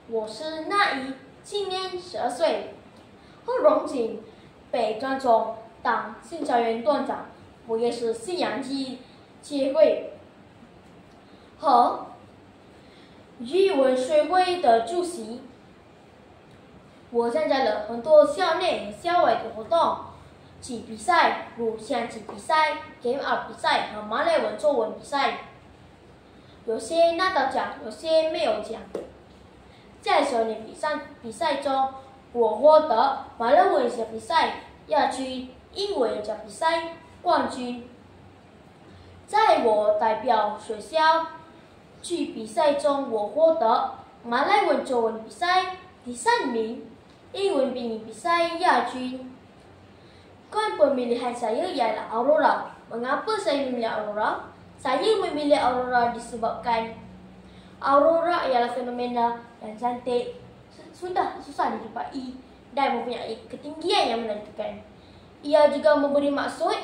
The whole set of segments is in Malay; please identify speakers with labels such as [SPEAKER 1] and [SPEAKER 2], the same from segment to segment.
[SPEAKER 1] 我是那一，今年12岁，很荣幸被选中当新校园团长。我也是信仰基协会和语文学会的主席。我参加了很多校内和校外的活动及比赛，如象棋比赛、Game Art 比赛和马来文作文比赛。有些拿到奖，有些没有奖。在校内比赛中，我获得马来文小比赛亚军、英文小比赛冠军。在我代表学校去比赛中，我获得马来文作文比赛第3名，英文比赛亚军。Kan pemilihan saya ialah Aurora. Mengapa saya memilih Aurora? Saya memilih Aurora disebabkan Aurora ialah fenomena yang cantik, sudah susah dijumpai dan mempunyai ketinggian yang menentukan. Ia juga memberi maksud,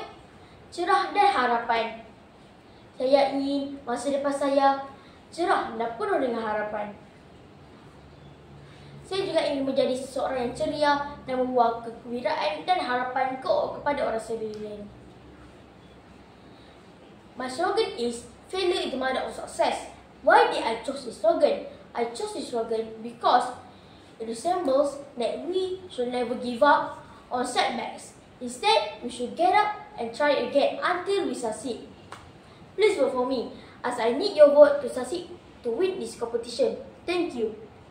[SPEAKER 1] cerah dan harapan. Saya ingin masa depan saya cerah dan penuh dengan harapan. Saya juga ingin menjadi seseorang yang ceria dan membawa kegembiraan dan harapan kepada orang sekeliling. My slogan is, failure is the mother of success. Why did I choose this slogan? I chose this slogan because it resembles that we should never give up on setbacks. Instead, we should get up and try again until we succeed. Please vote for me, as I need your vote to succeed to win this competition. Thank you.